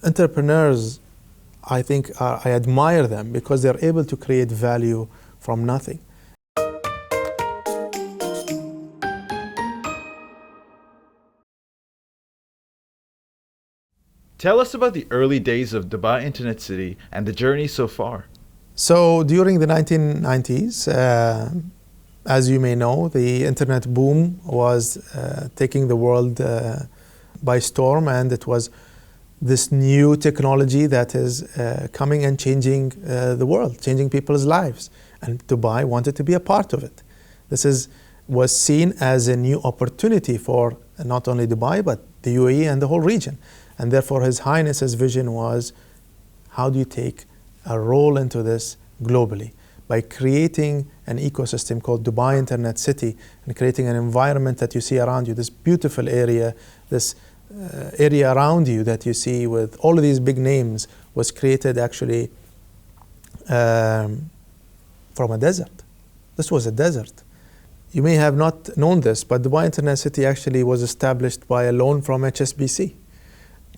entrepreneurs, I think, I admire them because they're able to create value from nothing. Tell us about the early days of Dubai Internet City and the journey so far. So during the 1990s, as you may know, the internet boom was taking the world by storm, and it was this new technology that is coming and changing the world, changing people's lives. And Dubai wanted to be a part of it. This was seen as a new opportunity for not only Dubai, but the UAE and the whole region. And therefore, His Highness's vision was, how do you take a role into this globally? By creating an ecosystem called Dubai Internet City and creating an environment that you see around you, this beautiful area, this area around you that you see with all of these big names was created actually from a desert. This was a desert. You may have not known this, but Dubai Internet City actually was established by a loan from HSBC.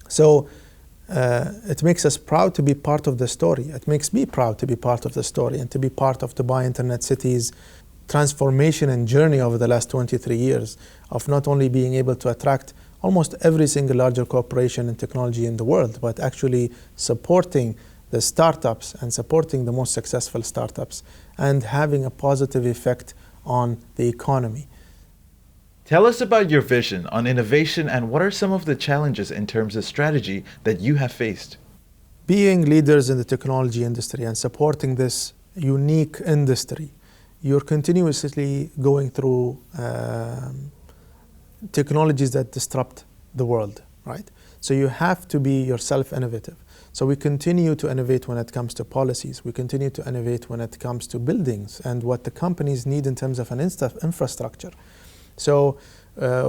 So it makes us proud to be part of the story. It makes me proud to be part of the story and to be part of Dubai Internet City's transformation and journey over the last 23 years of not only being able to attract almost every single larger corporation and technology in the world, but actually supporting the startups and supporting the most successful startups and having a positive effect on the economy. Tell us about your vision on innovation and what are some of the challenges in terms of strategy that you have faced? Being leaders in the technology industry and supporting this unique industry, you're continuously going through technologies that disrupt the world, right? So you have to be yourself innovative. So we continue to innovate when it comes to policies. We continue to innovate when it comes to buildings and what the companies need in terms of an infrastructure. So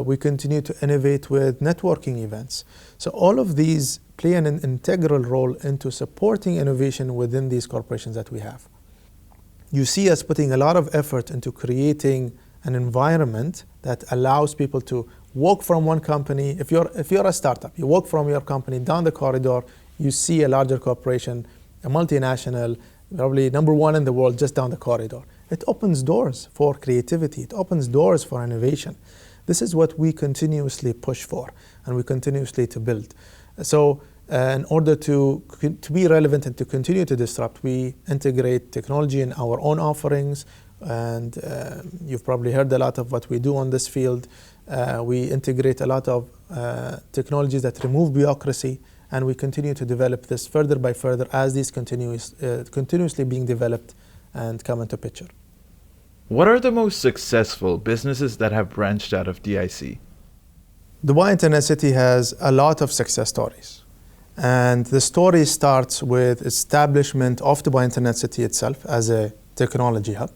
we continue to innovate with networking events. So all of these play an integral role into supporting innovation within these corporations that we have. You see us putting a lot of effort into creating an environment that allows people to walk from one company. If you're a startup, you walk from your company down the corridor, you see a larger corporation, a multinational, probably number one in the world just down the corridor. It opens doors for creativity. It opens doors for innovation. This is what we continuously push for and we continuously to build. So in order to be relevant and to continue to disrupt, we integrate technology in our own offerings. And you've probably heard a lot of what we do on this field. We integrate a lot of technologies that remove bureaucracy, and we continue to develop this further by further as these continuously being developed and come into picture. What are the most successful businesses that have branched out of DIC? Dubai Internet City has a lot of success stories. And the story starts with establishment of Dubai Internet City itself as a technology hub.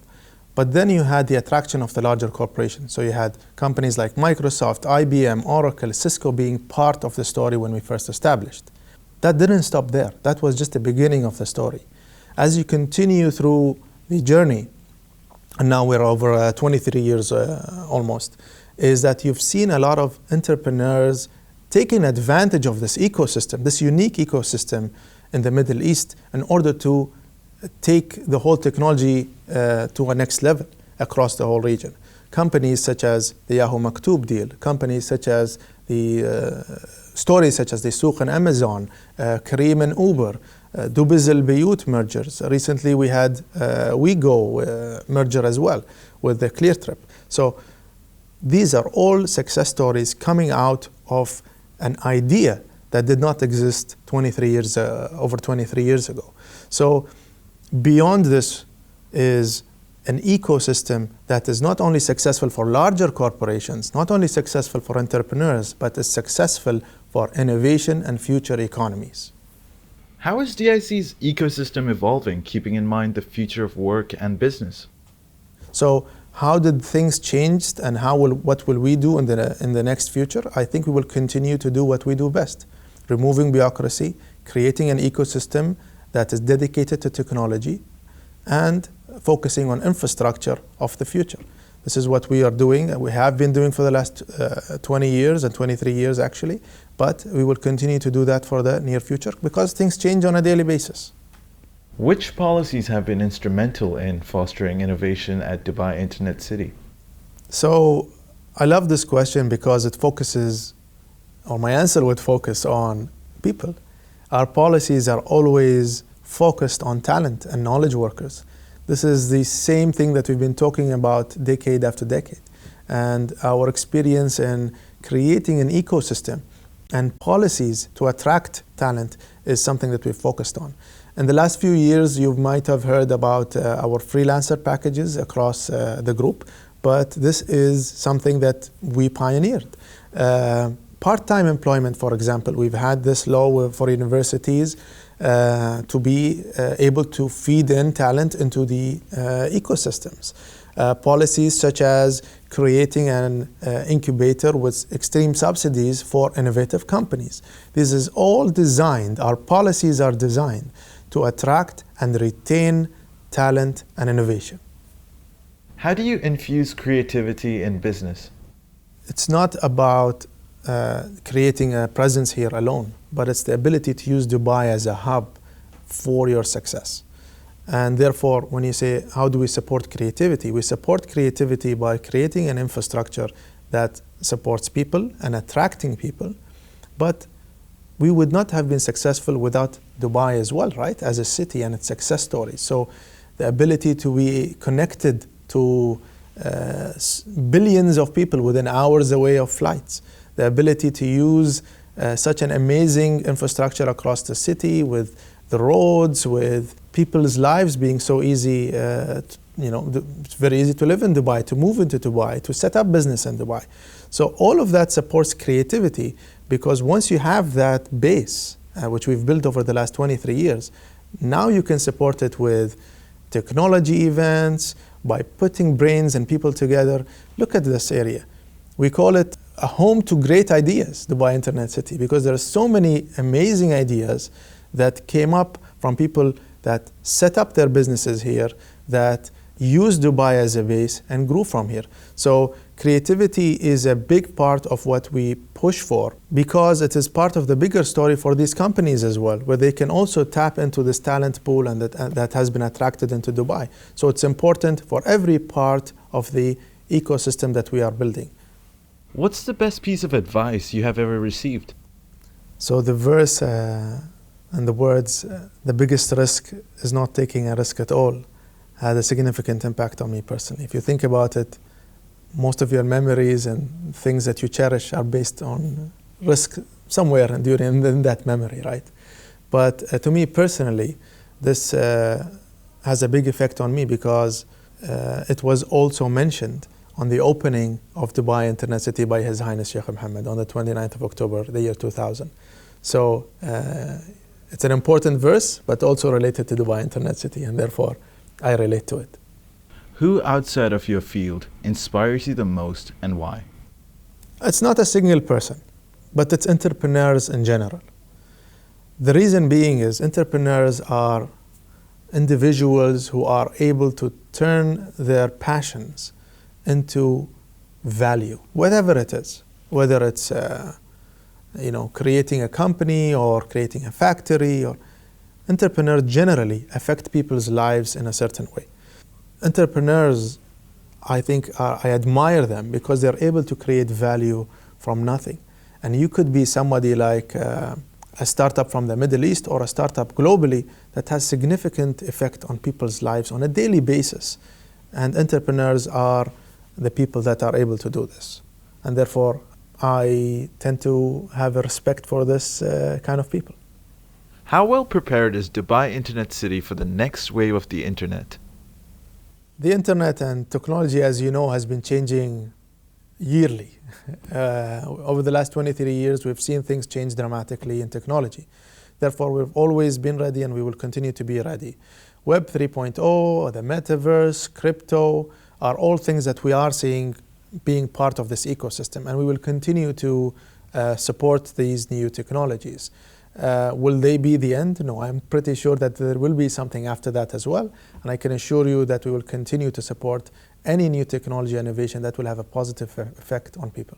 But then you had the attraction of the larger corporations. So you had companies like Microsoft, IBM, Oracle, Cisco being part of the story when we first established. That didn't stop there. That was just the beginning of the story. As you continue through the journey, and now we're over 23 years almost, is that you've seen a lot of entrepreneurs taking advantage of this ecosystem, this unique ecosystem in the Middle East in order to take the whole technology to a next level across the whole region. Companies such as the Yahoo Maktub deal, companies such as the stories such as the Souq and Amazon, Careem and Uber, Dubiz al-Bayut mergers. Recently we had WeGo merger as well with the ClearTrip. So these are all success stories coming out of an idea that did not exist over 23 years ago. So beyond this is an ecosystem that is not only successful for larger corporations, not only successful for entrepreneurs, but is successful for innovation and future economies. How is DIC's ecosystem evolving, keeping in mind the future of work and business? So how did things change and what will we do in the next future? I think we will continue to do what we do best, removing bureaucracy, creating an ecosystem that is dedicated to technology, and focusing on infrastructure of the future. This is what we are doing, and we have been doing for the last 20 years and 23 years actually, but we will continue to do that for the near future because things change on a daily basis. Which policies have been instrumental in fostering innovation at Dubai Internet City? So I love this question because it focuses, or my answer would focus on people. Our policies are always focused on talent and knowledge workers. This is the same thing that we've been talking about decade after decade. And our experience in creating an ecosystem and policies to attract talent is something that we've focused on. In the last few years, you might have heard about our freelancer packages across the group, but this is something that we pioneered. Part-time employment, for example, we've had this law for universities to be able to feed in talent into the ecosystems. Policies such as creating an incubator with extreme subsidies for innovative companies. This is all designed, our policies are designed to attract and retain talent and innovation. How do you infuse creativity in business? It's not about creating a presence here alone, but it's the ability to use Dubai as a hub for your success. And therefore, when you say, how do we support creativity? We support creativity by creating an infrastructure that supports people and attracting people. But we would not have been successful without Dubai as well, right? As a city and its success story. So the ability to be connected to billions of people within hours away of flights, the ability to use such an amazing infrastructure across the city with the roads, with people's lives being so easy, it's very easy to live in Dubai, to move into Dubai, to set up business in Dubai. So all of that supports creativity because once you have that base, which we've built over the last 23 years, now you can support it with technology events, by putting brains and people together. Look at this area. We call it a home to great ideas, Dubai Internet City, because there are so many amazing ideas that came up from people that set up their businesses here, that use Dubai as a base and grew from here. So creativity is a big part of what we push for because it is part of the bigger story for these companies as well, where they can also tap into this talent pool and that has been attracted into Dubai. So it's important for every part of the ecosystem that we are building. What's the best piece of advice you have ever received? So the verse and the words, the biggest risk is not taking a risk at all, had a significant impact on me personally. If you think about it, most of your memories and things that you cherish are based on risk somewhere in that memory, right? But to me personally, this has a big effect on me because it was also mentioned on the opening of Dubai Internet City by His Highness Sheikh Mohammed on the 29th of October, the year 2000. So it's an important verse, but also related to Dubai Internet City, and therefore I relate to it. Who outside of your field inspires you the most and why? It's not a single person, but it's entrepreneurs in general. The reason being is entrepreneurs are individuals who are able to turn their passions into value, whatever it is, whether it's creating a company or creating a factory. Or entrepreneurs generally affect people's lives in a certain way. Entrepreneurs, I think, I admire them because they're able to create value from nothing. And you could be somebody like a startup from the Middle East or a startup globally that has significant effect on people's lives on a daily basis. And entrepreneurs are the people that are able to do this. And therefore, I tend to have a respect for this kind of people. How well prepared is Dubai Internet City for the next wave of the internet? The internet and technology, as you know, has been changing yearly. Over the last 23 years, we've seen things change dramatically in technology. Therefore, we've always been ready and we will continue to be ready. Web 3.0, the metaverse, crypto are all things that we are seeing being part of this ecosystem, and we will continue to support these new technologies. Will they be the end? No, I'm pretty sure that there will be something after that as well. And I can assure you that we will continue to support any new technology innovation that will have a positive effect on people.